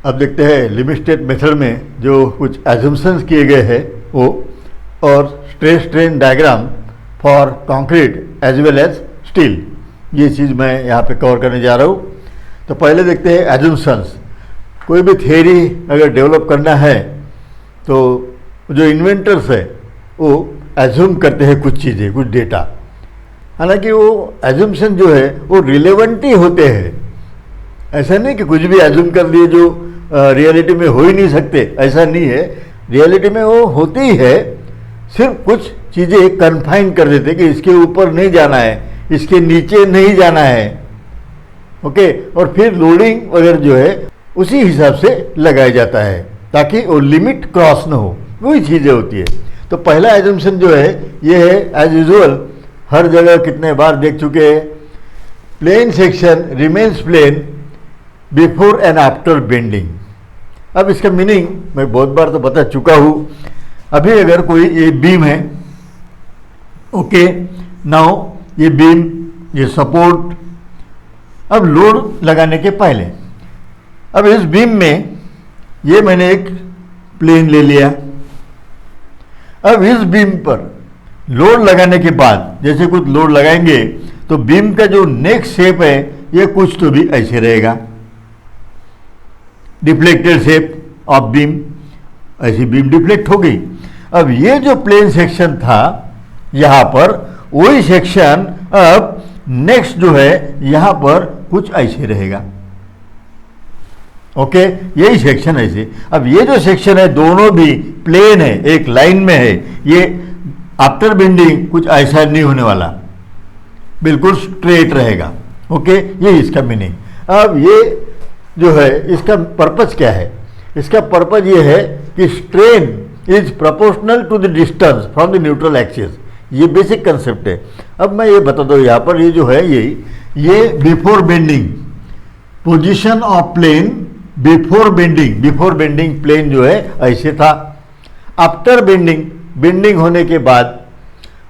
अब देखते हैं लिमिट स्टेट मेथड में जो कुछ एजम्पशंस किए गए हैं वो, और stress strain diagram for concrete as well as steel, ये चीज़ मैं यहाँ पे कवर करने जा रहा हूँ। तो पहले देखते हैं एजम्पशंस। कोई भी थियरी अगर डेवलप करना है तो जो इन्वेंटर्स है वो एज्यूम करते हैं कुछ चीज़ें, कुछ डेटा। हालांकि वो एज्यूमशन जो है वो रिलेवेंट ही होते हैं, ऐसा नहीं कि कुछ भी एज्यूम कर दिए जो रियलिटी में हो ही नहीं सकते, ऐसा नहीं है। रियलिटी में वो होती ही है, सिर्फ कुछ चीज़ें कन्फाइन कर देते कि इसके ऊपर नहीं जाना है, इसके नीचे नहीं जाना है, ओके। और फिर लोडिंग वगैरह जो है उसी हिसाब से लगाया जाता है ताकि वो लिमिट क्रॉस ना हो, वही चीज़ें होती है। तो पहला एजम्पशन जो है ये है, एज यूजुअल हर जगह कितने बार देख चुके हैं, plane section remains plane before and after bending. अब इसका मीनिंग मैं बहुत बार तो बता चुका हूँ। अभी अगर कोई ये बीम है, ओके, नाउ ये बीम, ये सपोर्ट, अब लोड लगाने के पहले, अब इस बीम में ये मैंने एक प्लेन ले लिया। अब इस बीम पर लोड लगाने के बाद जैसे कुछ लोड लगाएंगे तो बीम का जो नेक्स्ट शेप है ये कुछ तो भी ऐसे रहेगा, डिफ्लेक्टेड शेप ऑफ बीम, ऐसी बीम डिफ्लेक्ट हो गई। अब ये जो प्लेन सेक्शन था यहाँ पर, वही सेक्शन अब नेक्स्ट जो है यहाँ पर कुछ ऐसे रहेगा, ओके, यही सेक्शन ऐसे। अब ये जो सेक्शन है दोनों भी प्लेन है, एक लाइन में है, ये आफ्टर बेंडिंग कुछ ऐसा नहीं होने वाला, बिल्कुल स्ट्रेट रहेगा, ओके, ये इसका मीनिंग। अब ये जो है इसका पर्पज क्या है? इसका पर्पज ये है कि strain is proportional to the distance from the neutral axis, ये बेसिक कंसेप्ट है। अब मैं ये बता दूँ यहाँ पर, ये जो है ये before bending, position of plane before bending plane जो है ऐसे था। आफ्टर बेंडिंग, बेंडिंग होने के बाद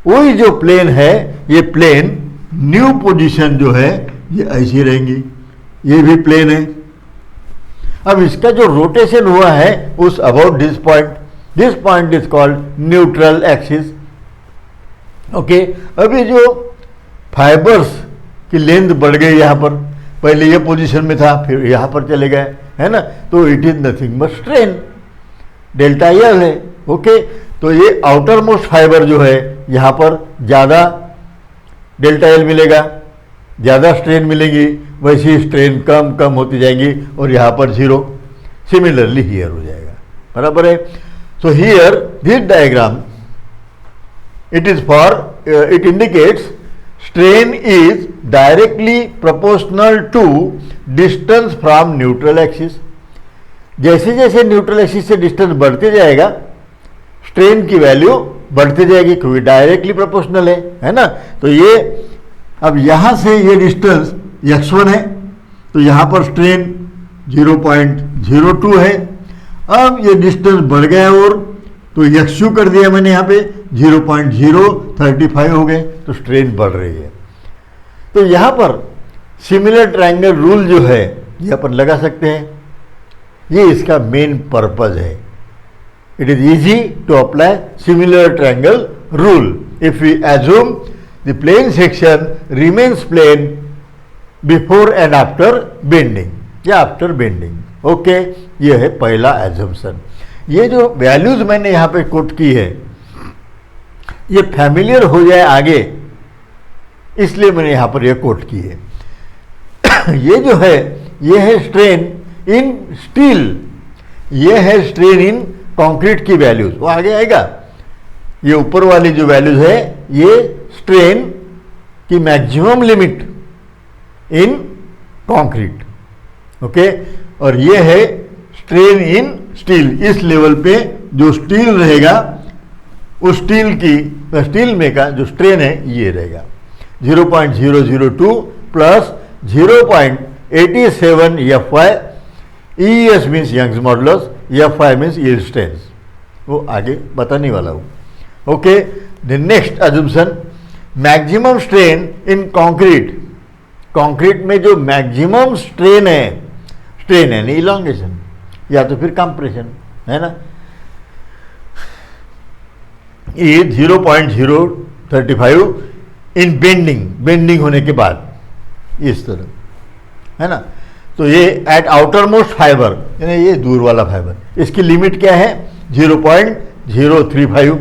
वही जो प्लेन है, ये प्लेन न्यू पोजीशन जो है ये ऐसी रहेंगी, ये भी प्लेन है। अब इसका जो रोटेशन हुआ है उस about this point is called neutral axis, okay. अभी जो फाइबर्स की लेंथ बढ़ गई, यहाँ पर पहले ये पोजीशन में था फिर यहाँ पर चले गए, है ना, तो it is nothing but strain, delta L है, ओके। तो ये आउटर मोस्ट फाइबर जो है यहाँ पर ज़्यादा डेल्टा एल मिलेगा, ज़्यादा स्ट्रेन मिलेगी, वैसी स्ट्रेन कम कम होती जाएंगी और यहाँ पर जीरो। सिमिलरली हियर हो जाएगा, बराबर है। So here this diagram it is for it indicates strain is directly proportional to distance from neutral axis। जैसे जैसे न्यूट्रल एक्सिस से डिस्टेंस बढ़ते जाएगा स्ट्रेन की वैल्यू बढ़ती जाएगी, क्योंकि डायरेक्टली प्रोपोर्शनल है ना। तो ये अब यहाँ से ये डिस्टेंस x1 है, तो यहाँ पर स्ट्रेन 0.02 है। अब ये डिस्टेंस बढ़ गया और तो x2 कर दिया मैंने, यहाँ पे 0.035 हो गए, तो स्ट्रेन बढ़ रही है। तो यहाँ पर सिमिलर ट्रायंगल रूल जो है ये अपन लगा सकते हैं, ये इसका मेन पर्पज है। It is easy to apply similar triangle rule if we assume the plane section remains plane before and after bending या आफ्टर बेंडिंग, ओके। ये है पहला एजम्पशन। ये जो वैल्यूज मैंने यहाँ पे कोट की है ये फैमिलियर हो जाए आगे, इसलिए मैंने यहाँ पर ये कोट की है। ये जो है ये है स्ट्रेन इन स्टील, ये है स्ट्रेन इन कंक्रीट की वैल्यूज, वो आगे आएगा। ये ऊपर वाली जो वैल्यूज है ये स्ट्रेन की maximum limit in concrete, okay. और ये है स्ट्रेन इन स्टील, इस लेवल पे जो स्टील रहेगा उस स्टील में का जो स्ट्रेन है ये रहेगा 0.002 plus 0.87 FY। ES means Young's modulus, FY means yield strength, वो आगे बताने वाला हूँ, okay. The next assumption, maximum strain in concrete में जो मैक्सिमम स्ट्रेन है नहीं इलॉन्गेशन, या तो फिर कंप्रेशन, है ना। ये 0.035 इन बेंडिंग होने के बाद इस तरह, है ना। तो ये एट आउटर मोस्ट फाइबर, यानी ये दूर वाला फाइबर, इसकी लिमिट क्या है 0.035,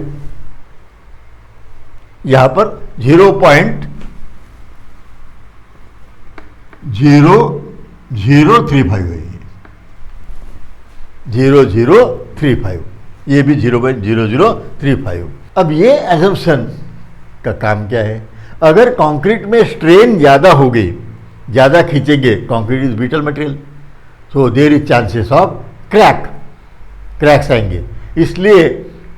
यहां पर 0.0035 है, 0035, ये भी 0.0035। अब ये एजम्पशन का काम क्या है, अगर कंक्रीट में स्ट्रेन ज़्यादा हो गई, ज़्यादा खींचेंगे, concrete is brittle material, so there is chances of cracks आएंगे। इसलिए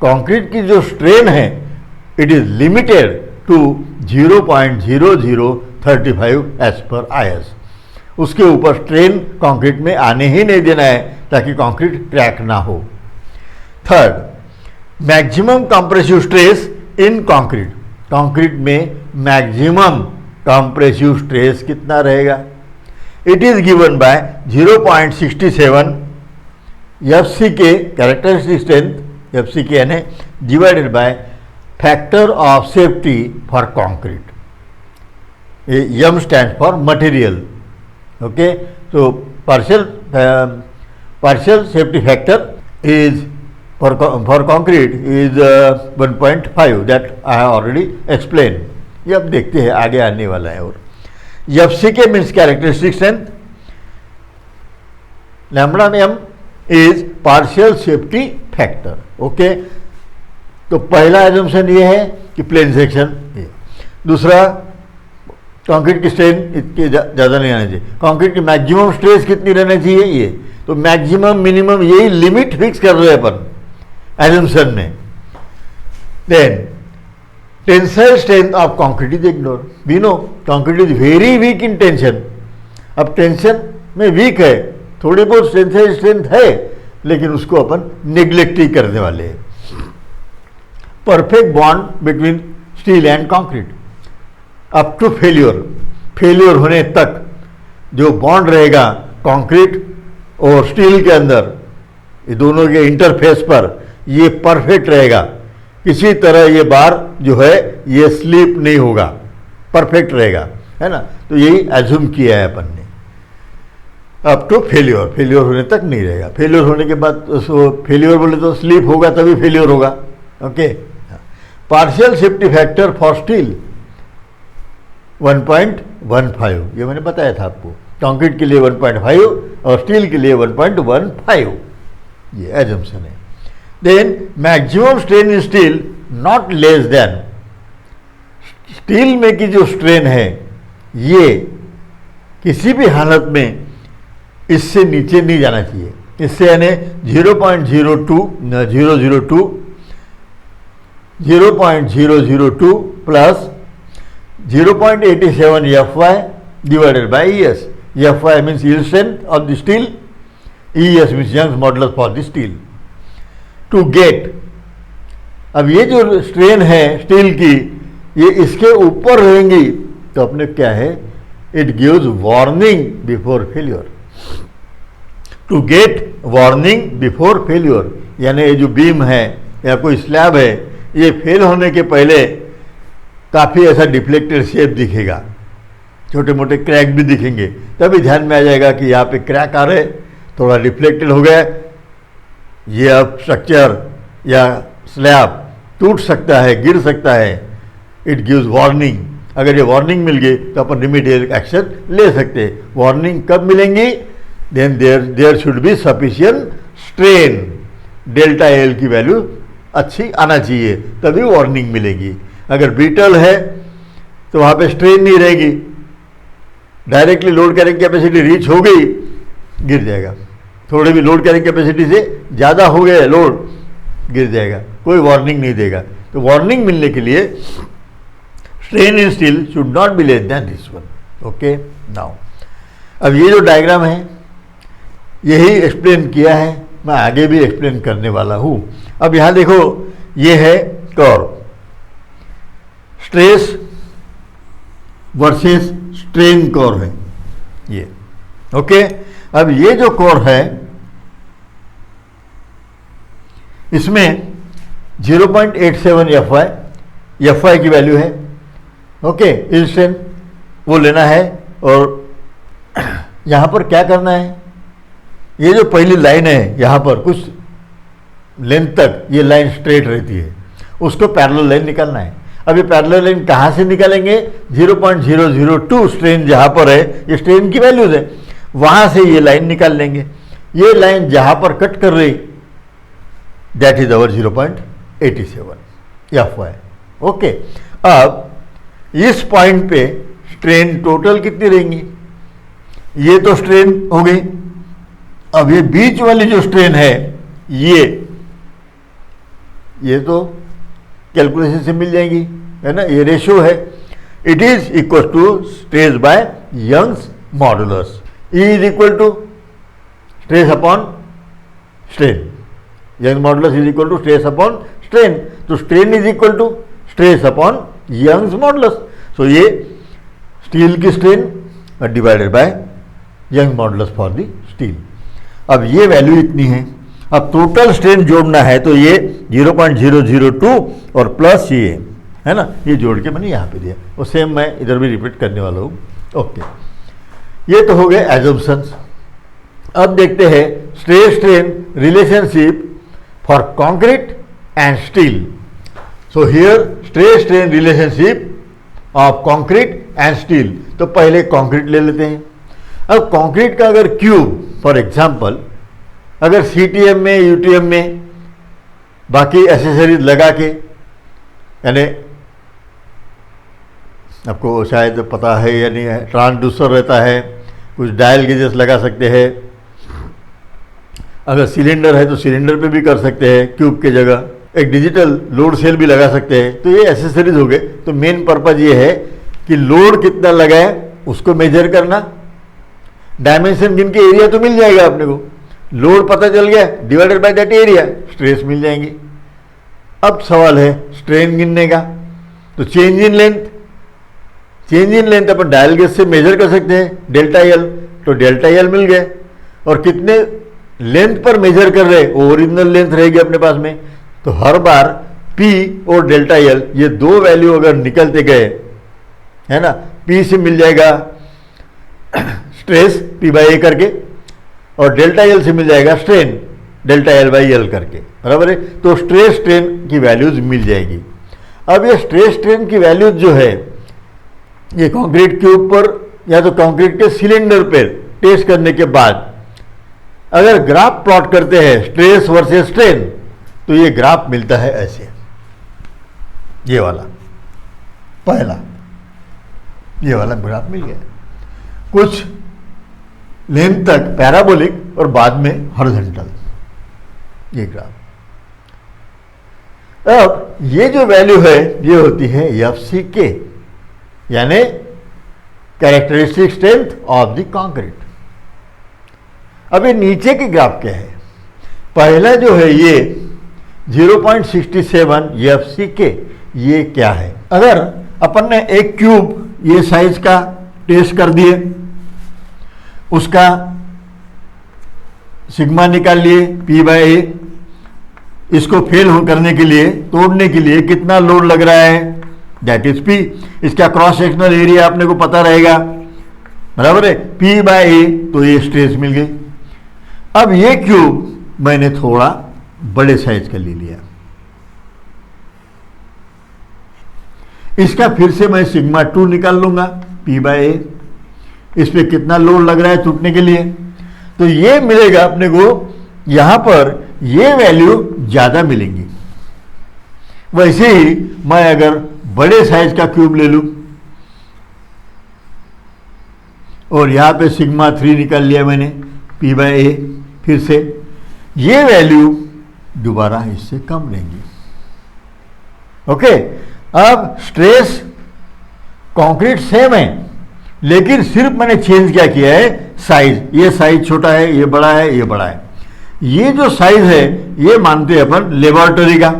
कंक्रीट की जो स्ट्रेन है it is limited to 0.0035 as पर IS। उसके ऊपर स्ट्रेन कंक्रीट में आने ही नहीं देना है ताकि कंक्रीट क्रैक ना हो। Third, maximum compressive stress in concrete, concrete में मैक्सिमम कंप्रेसिव स्ट्रेस कितना रहेगा, it is given by 0.67 FCK characteristic strength, FCK यानी divided by factor of safety for concrete, M stand for material, okay. तो partial safety factor is for concrete is 1.5 that I have already explained। ये अब देखते हैं आगे आने वाला है। और FCK means characteristic strength, lambda m is partial safety factor, okay. तो पहला एजम्पशन ये है कि प्लेन सेक्शन, दूसरा कंक्रीट की स्ट्रेन इतनी ज़्यादा नहीं आनी चाहिए, कंक्रीट की मैक्सिमम स्ट्रेस कितनी रहनी चाहिए, ये तो मैक्सिमम मिनिमम यही लिमिट फिक्स कर रहे हैं अपन एजम्पशन में। Then tensile strength of concrete is ignore, we know concrete is very weak in tension. अब टेंशन में वीक है, थोड़ी बहुत टेंसाइल स्ट्रेंथ है, लेकिन उसको अपन निग्लेक्ट ही करने वाले हैं। Perfect bond between steel and concrete up to failure होने तक जो बॉन्ड रहेगा कंक्रीट और स्टील के अंदर, ये दोनों के इंटरफेस पर, ये परफेक्ट रहेगा, किसी तरह ये बार जो है ये स्लिप नहीं होगा, परफेक्ट रहेगा, है ना। तो यही एज्यूम किया है अपन ने, अप टू फेल्योर होने तक नहीं रहेगा। फेल्योर होने के बाद फेल्योर बोले तो स्लिप होगा तभी फेल्योर होगा, okay. Partial safety factor for steel 1.15, ये मैंने बताया था आपको, कंक्रीट के लिए 1.5 और स्टील के लिए 1.15, ये एजम्पशन है। Then maximum strain in steel not less than, steel में की जो स्ट्रेन है ये किसी भी हालत में इससे नीचे नहीं जाना चाहिए, इससे यानी 0.002 plus 0.87 FY divided by ES. FY means yield strength of the steel, ES means Young's modulus for the steel. To get, अब ये जो स्ट्रेन है स्टील की, ये इसके ऊपर रहेंगी तो अपने क्या है, it gives warning before failure. To get warning before failure, यानी ये जो बीम है या कोई स्लैब है, ये फेल होने के पहले काफ़ी ऐसा डिफ्लेक्टेड शेप दिखेगा, छोटे मोटे क्रैक भी दिखेंगे, तभी ध्यान में आ जाएगा कि यहाँ पे क्रैक आ रहे, थोड़ा डिफ्लेक्टेड हो गया, ये अब स्ट्रक्चर या स्लैब टूट सकता है, गिर सकता है, इट गिव्स वार्निंग। अगर ये वार्निंग मिल गई तो अपन रिमीडियल एक्शन ले सकते हैं। वार्निंग कब मिलेंगी, then there should be sufficient strain, delta L की वैल्यू अच्छी आना चाहिए तभी वार्निंग मिलेगी। अगर ब्रिटल है तो वहाँ पे स्ट्रेन नहीं रहेगी, directly load carrying capacity reach हो गई, गिर जाएगा, थोड़े भी लोड कैरिंग कैपेसिटी से ज़्यादा हो गया लोड, गिर जाएगा, कोई वार्निंग नहीं देगा। तो वार्निंग मिलने के लिए strain in steel should not be less than this one, okay. Now अब ये जो डायग्राम है यही एक्सप्लेन किया है, मैं आगे भी एक्सप्लेन करने वाला हूँ। अब यहाँ देखो, ये है curve, stress versus strain curve है ये, ओके। अब ये जो कर्व है इसमें 0.87 एफ वाई की वैल्यू है। ओके, इंस्टेंट वो लेना है। और यहाँ पर क्या करना है, ये जो पहली लाइन है यहाँ पर कुछ लेंथ तक ये लाइन स्ट्रेट रहती है, उसको पैरेलल लाइन निकालना है। अब ये पैरेलल लाइन कहाँ से निकालेंगे, 0.002 स्ट्रेन जहाँ पर है, ये स्ट्रेन की वैल्यूज है, वहाँ से ये लाइन निकाल लेंगे। ये लाइन जहाँ पर कट कर रही that is our 0.87 F Y. Okay, अब इस पॉइंट पे स्ट्रेन टोटल कितनी रहेंगी, ये तो स्ट्रेन हो गई। अब ये बीच वाली जो स्ट्रेन है ये तो कैलकुलेशन से मिल जाएगी, है ना, ये रेशियो है। It is equal to stress by Young's modulus, E is equal to stress upon strain, Young's modulus is equal to stress upon strain, तो strain is equal to stress upon Young's modulus. So ये steel की strain divided by Young modulus for the steel. अब ये value इतनी है। अब total strain जोड़ना है तो ये 0.002 और प्लस ये, है ना, ये जोड़ के मैंने यहाँ पे दिया, और सेम मैं इधर भी रिपीट करने वाला हूँ। ओके, ये तो हो गए एजम्पशंस। अब देखते हैं stress strain relationship for concrete and steel. So here stress strain relationship of concrete and steel. तो पहले कंक्रीट ले लेते हैं। अब कंक्रीट का अगर क्यूब फॉर एग्जांपल अगर सीटीएम में, यूटीएम में बाकी एसेसरीज लगा के, यानी आपको शायद पता है या नहीं है, ट्रांसड्यूसर रहता है, कुछ डायल गेजेस लगा सकते हैं। अगर सिलेंडर है तो सिलेंडर पे भी कर सकते हैं क्यूब के जगह, एक डिजिटल लोड सेल भी लगा सकते हैं। तो ये एसेसरीज हो गए। तो मेन पर्पज ये है कि लोड कितना लगा है उसको मेजर करना, डायमेंशन गिन के एरिया तो मिल जाएगा अपने को, लोड पता चल गया divided by that area, stress मिल जाएंगे। अब सवाल है स्ट्रेन गिनने का, तो change in length, change in length अपन डायल गेज से मेजर कर सकते हैं, डेल्टा एल, तो डेल्टा एल मिल गए। और कितने लेंथ पर मेजर कर रहे, ओरिजिनल लेंथ रहेगी अपने पास में, तो हर बार पी और डेल्टा एल ये दो वैल्यू अगर निकलते गए, है ना, पी से मिल जाएगा स्ट्रेस पी बाई ए करके, और डेल्टा एल से मिल जाएगा strain delta L by L करके, बराबर है। तो स्ट्रेस स्ट्रेन की वैल्यूज मिल जाएगी। अब ये स्ट्रेस स्ट्रेन की वैल्यूज जो है ये कंक्रीट क्यूब पर या तो कंक्रीट के सिलेंडर पर टेस्ट करने के बाद अगर ग्राफ प्लॉट करते हैं स्ट्रेस वर्सेस स्ट्रेन, तो ये ग्राफ मिलता है ऐसे, ये वाला पहला, ये वाला ग्राफ मिल गया, कुछ लेंथ तक पैराबोलिक और बाद में हॉरिजॉन्टल, ये ग्राफ। अब ये जो वैल्यू है ये होती है एफ सी के, यानी characteristic strength of the concrete. अब ये नीचे के ग्राफ क्या है, पहला जो है ये 0.67 एफ सी के, ये क्या है। अगर अपन ने एक क्यूब ये साइज का टेस्ट कर दिए, उसका सिग्मा निकाल लिए पी बाई ए, इसको फेल करने के लिए, तोड़ने के लिए कितना लोड लग रहा है, दैट इज पी। इसका क्रॉस सेक्शनल एरिया अपने को पता रहेगा, बराबर है, पी बाई ए, तो ये स्ट्रेस मिल गई। अब ये क्यूब मैंने थोड़ा बड़े साइज का ले लिया, इसका फिर से मैं सिग्मा 2 निकाल लूंगा पी बाई ए, इस पे कितना लोड लग रहा है टूटने के लिए, तो ये मिलेगा अपने को, यहां पर ये वैल्यू ज्यादा मिलेंगी। वैसे ही मैं अगर बड़े साइज का क्यूब ले लूं और यहां पे सिग्मा 3 निकाल लिया मैंने पी बाई ए, फिर से ये वैल्यू दोबारा इससे कम लेंगी। ओके, अब स्ट्रेस कंक्रीट सेम है, लेकिन सिर्फ मैंने चेंज क्या किया है, साइज, ये साइज छोटा है, ये बड़ा है, ये बड़ा है। ये जो साइज है ये मानते हैं अपन लेबोरेटरी का,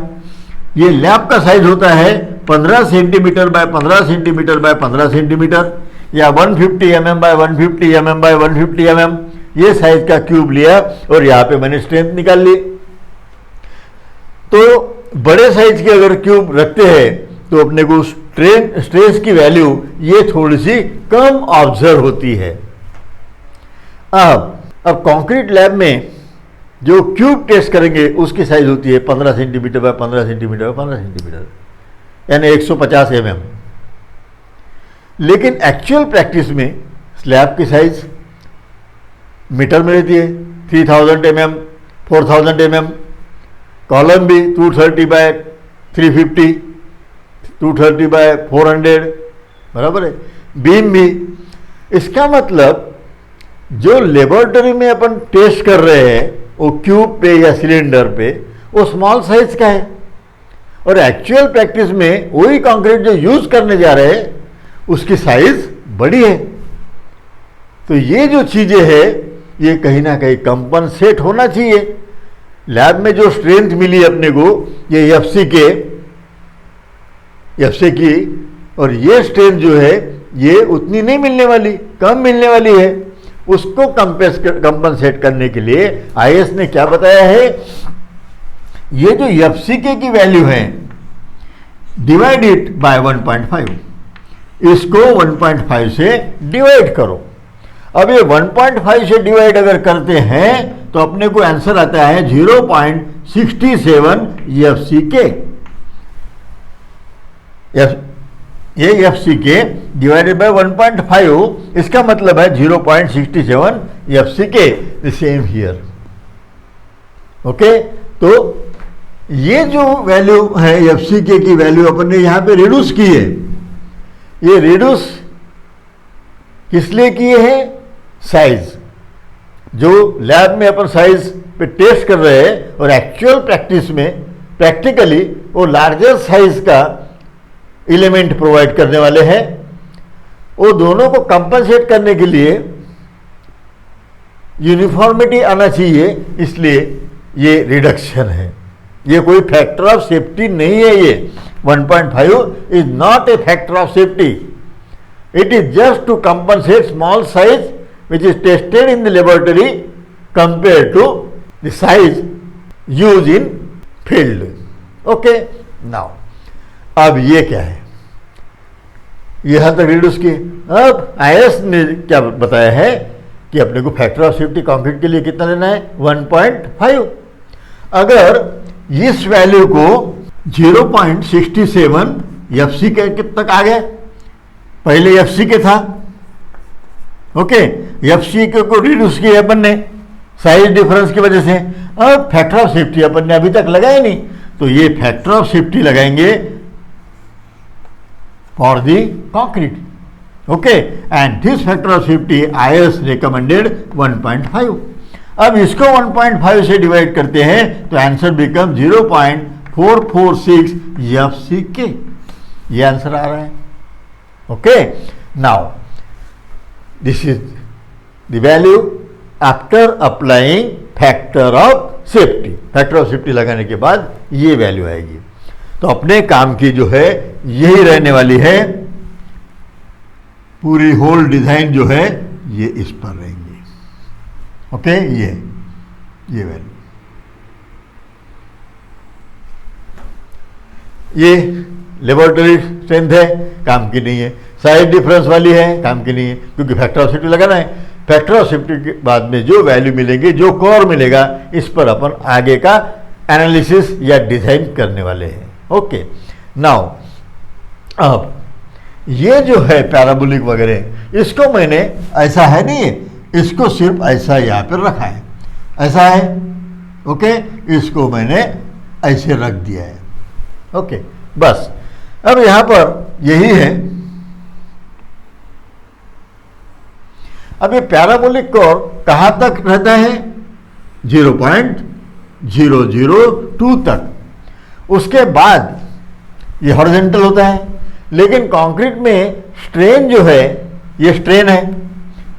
ये लैब का साइज होता है 15 centimetre by 15 centimetre by 15 centimetre, या 150 mm by 150 mm by 150 mm, ये साइज का क्यूब लिया और यहाँ पे मैंने स्ट्रेंथ निकाल ली। तो बड़े साइज के अगर क्यूब रखते हैं तो अपने को स्ट्रेस की वैल्यू ये थोड़ी सी कम ऑब्जर्व होती है। अब कंक्रीट लैब में जो क्यूब टेस्ट करेंगे उसकी साइज होती है 15 centimetre by 15 centimetre by 15 centimetre, यानी 150 mm। लेकिन एक्चुअल प्रैक्टिस में स्लैब की साइज मीटर में रहती है, 3000 mm, 4000 mm, कॉलम भी 230 बाय 350, 230 बाय 400, बराबर है, बीम भी। इसका मतलब जो लेबोरेटरी में अपन टेस्ट कर रहे हैं वो क्यूब पे या सिलेंडर पे वो स्मॉल साइज का है, और एक्चुअल प्रैक्टिस में वही कंक्रीट जो यूज करने जा रहे हैं उसकी साइज बड़ी है। तो ये जो चीजें हैं ये कहीं ना कहीं कंपनसेट होना चाहिए। लैब में जो स्ट्रेंथ मिली अपने को ये एफसी की, और ये स्ट्रेंथ जो है ये उतनी नहीं मिलने वाली, कम मिलने वाली है। उसको कंपनसेट करने के लिए आईएस ने क्या बताया है, ये जो एफसीके की वैल्यू है डिवाइड इट बाय 1.5, इसको 1.5 से डिवाइड करो। अब ये 1.5 से डिवाइड अगर करते हैं तो अपने को आंसर आता है 0.67 एफसीके। ये एफसीके डिवाइडेड बाय 1.5, इसका मतलब है 0.67 FCK. The same here. Okay, तो ये जो वैल्यू है एफसीके की वैल्यू अपन ने यहां पे रिड्यूस की है। ये रिड्यूस किस लिए किए हैं, साइज जो लैब में अपन साइज पे टेस्ट कर रहे हैं और एक्चुअल प्रैक्टिस में प्रैक्टिकली वो लार्जर साइज का एलिमेंट प्रोवाइड करने वाले हैं। वो दोनों को कंपनसेट करने के लिए यूनिफॉर्मिटी आना चाहिए, इसलिए ये रिडक्शन है। ये कोई फैक्टर ऑफ सेफ्टी नहीं है। ये 1.5 is not a factor of safety, it is just to compensate small size which is tested in the laboratory compared to the size used in field. Okay, now अब ये क्या है, यहां तक reduce किए। अब आईएस ने क्या बताया है कि अपने को फैक्टर ऑफ सेफ्टी कंक्रीट के लिए कितना लेना है, 1.5। अगर इस वैल्यू को 0.67 एफसी के तक आ गए, पहले एफसी के था, ओके, एफसी को रिड्यूस किया अपन ने साइज डिफरेंस की वजह से। अब फैक्टर ऑफ सेफ्टी अपन ने अभी तक लगाया नहीं, तो ये फैक्टर ऑफ सेफ्टी लगाएंगे for the concrete. Okay, and this factor of safety IS recommended 1.5। अब इसको 1.5 से डिवाइड करते हैं तो आंसर बिकम 0.446 एफसीके। ये आंसर आ रहा है। Okay, now this is the value after applying factor of safety. Factor of safety लगाने के बाद ये वैल्यू आएगी। तो अपने काम की जो है यही रहने वाली है, पूरी होल डिजाइन जो है ये इस पर रहेंगी। ओके, ये वैल्यू, ये लेबोरेटरी स्ट्रेंथ है, काम की नहीं है। साइज डिफरेंस वाली है, काम की नहीं है, क्योंकि फैक्टर ऑफ सेफ्टी लगाना है। फैक्टर ऑफ सेफ्टी के बाद में जो वैल्यू मिलेंगे, जो कोर मिलेगा, इस पर अपन आगे का एनालिसिस या डिजाइन करने वाले हैं। ओके, नाउ अब ये जो है पैराबोलिक वगैरह, इसको मैंने ऐसा है नहीं है, इसको सिर्फ ऐसा यहाँ पर रखा है, ऐसा है। ओके, इसको मैंने ऐसे रख दिया है। ओके, बस। अब यहां पर यही है। अब ये पैराबोलिक कोर कहां तक रहता है, 0.002 तक। उसके बाद ये हॉरिजॉन्टल होता है। लेकिन कंक्रीट में स्ट्रेन जो है, ये स्ट्रेन है,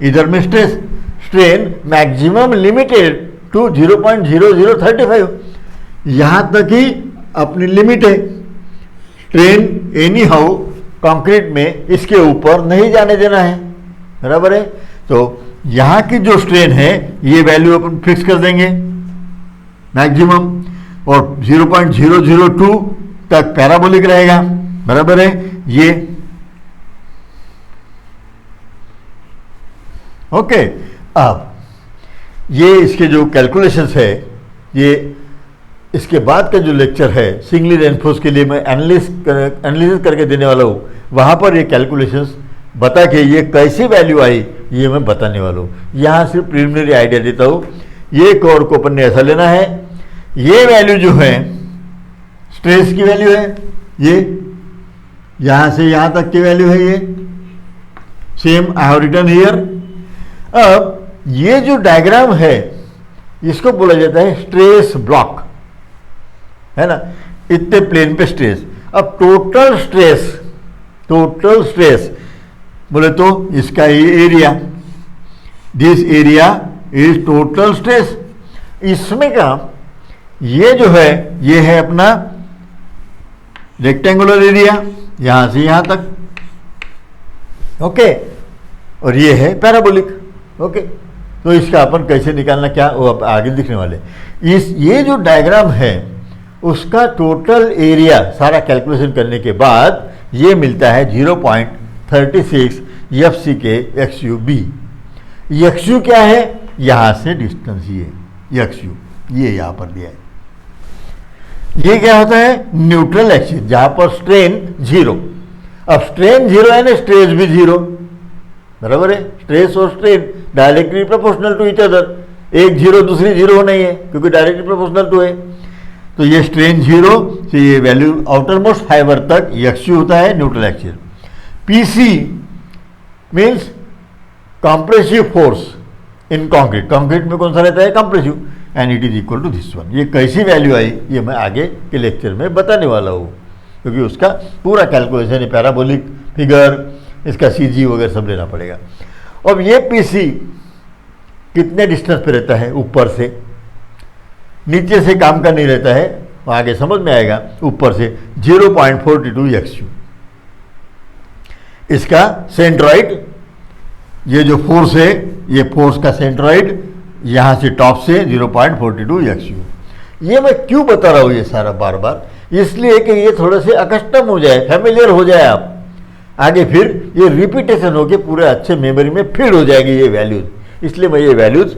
इधर में स्ट्रेन मैक्सिमम लिमिटेड टू 0.0035। यहां तक ही अपनी लिमिट है। स्ट्रेन एनी हाउ कंक्रीट में इसके ऊपर नहीं जाने देना है, बराबर है। तो यहां की जो स्ट्रेन है ये वैल्यू अपन फिक्स कर देंगे मैक्सिमम। और 0.002 तक पैराबोलिक रहेगा, बराबर है ये। ओके, अब ये इसके जो कैलकुलेशंस है, ये इसके बाद का जो लेक्चर है सिंगली रेनफोर्स के लिए मैं एनालिसिस करके देने वाला हूँ, वहाँ पर ये कैलकुलेशंस बता के ये कैसी वैल्यू आई ये मैं बताने वाला हूँ। यहाँ सिर्फ प्रिलिमिनरी आइडिया देता हूँ। ये कोड को अपन ने ऐसा लेना है, ये वैल्यू जो है स्ट्रेस की वैल्यू है, ये यहाँ से यहाँ तक की वैल्यू है, ये same I have written here. अब ये जो डायग्राम है इसको बोला जाता है स्ट्रेस ब्लॉक, है ना, इतने प्लेन पे स्ट्रेस। अब टोटल स्ट्रेस बोले तो इसका ये area, this area is total stress. इसमें का ये जो है ये है अपना रेक्टेंगुलर एरिया यहां से यहां तक, ओके, और ये है पैराबोलिक, ओके। तो इसका अपन कैसे निकालना क्या वो अब आगे दिखने वाले। ये जो डायग्राम है उसका टोटल एरिया सारा कैलकुलेशन करने के बाद ये मिलता है 0.36 FC के XUB। XU क्या है, यहां से डिस्टेंस, ये XU ये यहां पर दिया है। ये क्या होता है, न्यूट्रल एक्सिस, जहां पर स्ट्रेन 0। अब स्ट्रेन 0 है ना, स्ट्रेस भी 0, बराबर है। स्ट्रेस और strain directly proportional to each other, एक 0 दूसरी 0 नहीं है क्योंकि डायरेक्टली प्रोपोर्शनल टू है। तो ये स्ट्रेन 0 से ये वैल्यू आउटर मोस्ट फाइबर तक XU होता है neutral axis. PC means compressive force in concrete, concrete में कौन सा रहता है, compressive, and it is equal to this one. ये कैसी वैल्यू आई ये मैं आगे के लेक्चर में बताने वाला हूँ, क्योंकि उसका पूरा कैलकुलेशन है, पैराबोलिक फिगर, इसका CG वगैरह सब लेना पड़ेगा। अब ये PC कितने डिस्टेंस पे रहता है, ऊपर से, नीचे से काम का नहीं रहता है, आगे समझ में आएगा। ऊपर से 0.42 XU, इसका सेंट्रॉइड, ये जो फोर्स है ये फोर्स का सेंट्रॉइड यहां से टॉप से 0.42 XU। ये मैं क्यों बता रहा हूं ये सारा बार बार, इसलिए कि ये थोड़े से अकस्टम हो जाए, फैमिलियर हो जाए आप, आगे फिर ये रिपीटेशन होके पूरे अच्छे मेमोरी में फिट हो जाएगी ये वैल्यूज, इसलिए मैं ये वैल्यूज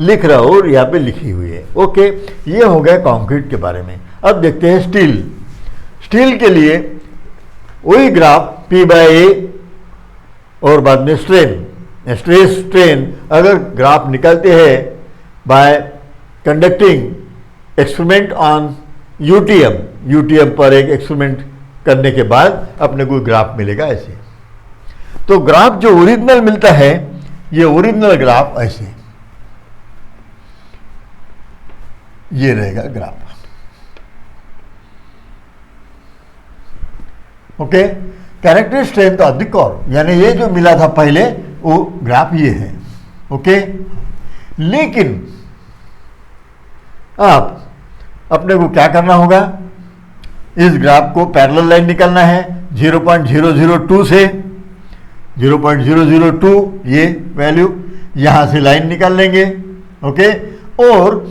लिख रहा हूँ और यहाँ पे लिखी हुई है। ओके, ये हो गया कंक्रीट के बारे में। अब देखते हैं स्टील। स्टील के लिए वही ग्राफ P/A और बाद में स्ट्रेन, स्ट्रेस स्ट्रेन अगर ग्राफ निकालते हैं bye conducting experiment on UTM पर एक एक्सपेरिमेंट करने के बाद अपने को ग्राफ मिलेगा ऐसे। तो ग्राफ जो ओरिजिनल मिलता है, ये ओरिजिनल ग्राफ ऐसे ये रहेगा ग्राफ, ओके। कैरेक्टर स्ट्रेंथ तो अधिक और, यानी ये जो मिला था पहले वो ग्राफ ये है, ओके। लेकिन अब अपने को क्या करना होगा, इस ग्राफ को पैरेलल लाइन निकालना है 0.002 से 0.002 ये वैल्यू, यहां से लाइन निकाल लेंगे, ओके। और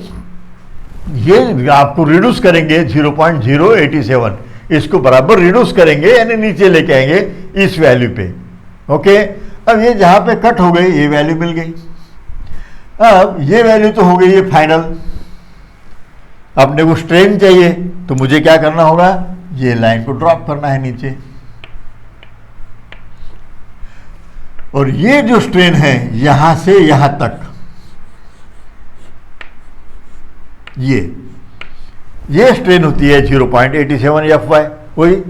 ये ग्राफ को रिड्यूस करेंगे 0.087, इसको बराबर रिड्यूस करेंगे यानी नीचे लेके आएंगे इस वैल्यू पे, ओके। अब ये जहां पे कट हो गई ये वैल्यू मिल गई। अब ये वैल्यू तो हो गई ये फाइनल। अपने को स्ट्रेन चाहिए तो मुझे क्या करना होगा, ये लाइन को ड्रॉप करना है नीचे, और ये जो स्ट्रेन है यहां से यहां तक, ये स्ट्रेन होती है 0.87 FY। वही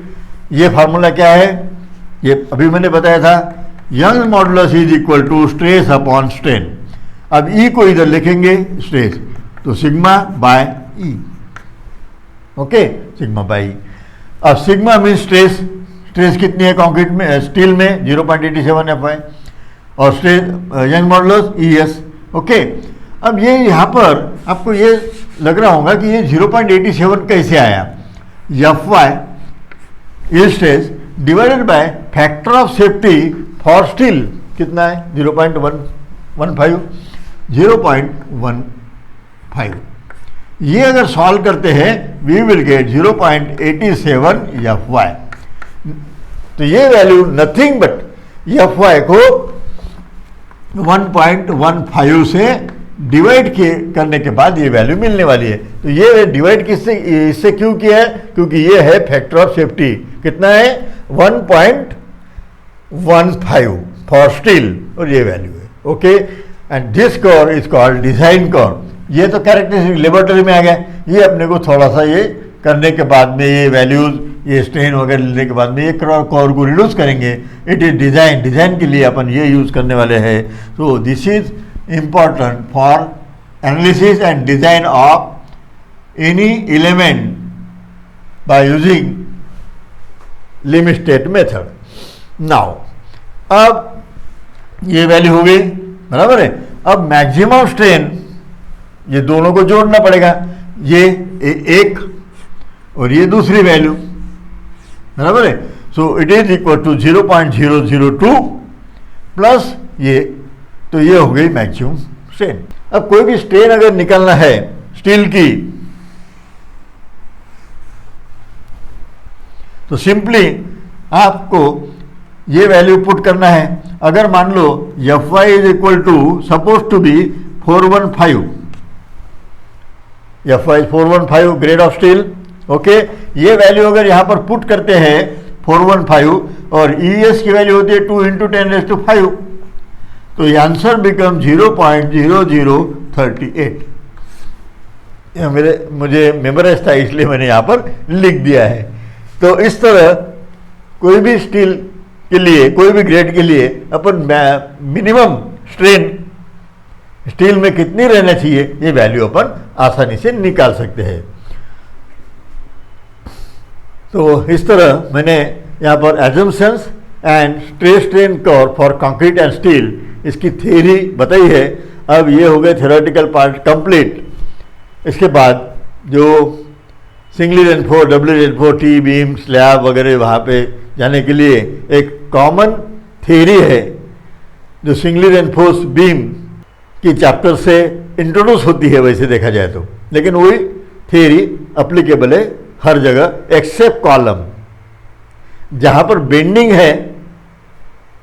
ये फार्मूला क्या है, ये अभी मैंने बताया था, Young modulus is equal to stress upon strain. अब E को इधर लिखेंगे स्ट्रेस, तो sigma by E, okay, sigma by E। अब सिग्मा मीन स्ट्रेस, स्ट्रेस कितनी है कंक्रीट में, स्टील में 0.87 FY, और stress Young modulus ES, okay. अब ये यहाँ पर आपको ये लग रहा होगा कि ये 0.87 कैसे आया, FY ये stress divided by factor of safety for steel कितना है 0.15, ये अगर सॉल्व करते हैं we will get 0.87 F Y. तो ये value nothing but F Y को 1.15 से डिवाइड करने के बाद ये वैल्यू मिलने वाली है। तो ये डिवाइड किससे इससे क्यों किया है? क्योंकि ये है फैक्टर ऑफ सेफ्टी। कितना है? 1.15 फॉर स्टील, और ये वैल्यू है। Okay, and this core is called design core. ये तो कैरेक्टरिस्टिक लेबोरेटरी में आ गया, ये अपने को थोड़ा सा ये करने के बाद में ये वैल्यूज, ये स्ट्रेन वगैरह लेने के बाद में ये कोर को रिड्यूस करेंगे। इट इज डिजाइन के लिए अपन ये यूज करने वाले हैं। So this is important for analysis and design of any element by using limit state method. Now, अब ये वैल्यू हो गई, बराबर है। अब मैक्सिमम स्ट्रेन, ये दोनों को जोड़ना पड़ेगा, ये एक और ये दूसरी वैल्यू, बराबर है। So it is equal to 0.002 plus ये, तो ये हो गई मैक्सिमम स्ट्रेन। अब कोई भी स्ट्रेन अगर निकालना है स्टील की, तो सिंपली आपको ये वैल्यू पुट करना है। अगर मान लो F Y is equal to suppose to be 415, F Y 415 grade of steel. Okay, ये वैल्यू अगर यहां पर पुट करते हैं 415, और ES की वैल्यू होती है 2 × 10⁵, तो ये आंसर बिकम 0.0038। मुझे मेमोराइज था इसलिए मैंने यहाँ पर लिख दिया है। तो इस तरह कोई भी स्टील के लिए, कोई भी ग्रेड के लिए अपन मिनिमम स्ट्रेन स्टील में कितनी रहना चाहिए, ये वैल्यू अपन आसानी से निकाल सकते हैं। तो इस तरह मैंने यहाँ पर assumptions and stress strain curve for concrete and steel, इसकी थ्योरी बताई है। अब ये हो गए थ्योरेटिकल पार्ट कंप्लीट। इसके बाद जो singly reinforced, doubly reinforced, T beam, slab वगैरह वहाँ पे जाने के लिए एक कॉमन थ्योरी है जो सिंगली रेनफोर्स बीम की चैप्टर से इंट्रोड्यूस होती है वैसे देखा जाए तो, लेकिन वही थ्योरी अप्लीकेबल है हर जगह एक्सेप्ट कॉलम। जहाँ पर बेंडिंग है,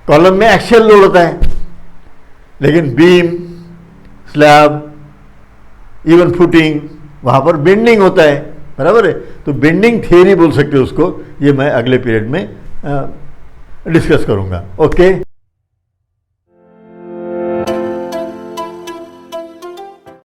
कॉलम में एक्सियल लोड होता है, लेकिन बीम, स्लैब, इवन फुटिंग, वहाँ पर बेंडिंग होता है, बराबर है। तो बेंडिंग थ्योरी बोल सकते हो उसको। ये मैं अगले पीरियड में डिस्कस करूँगा। ओके।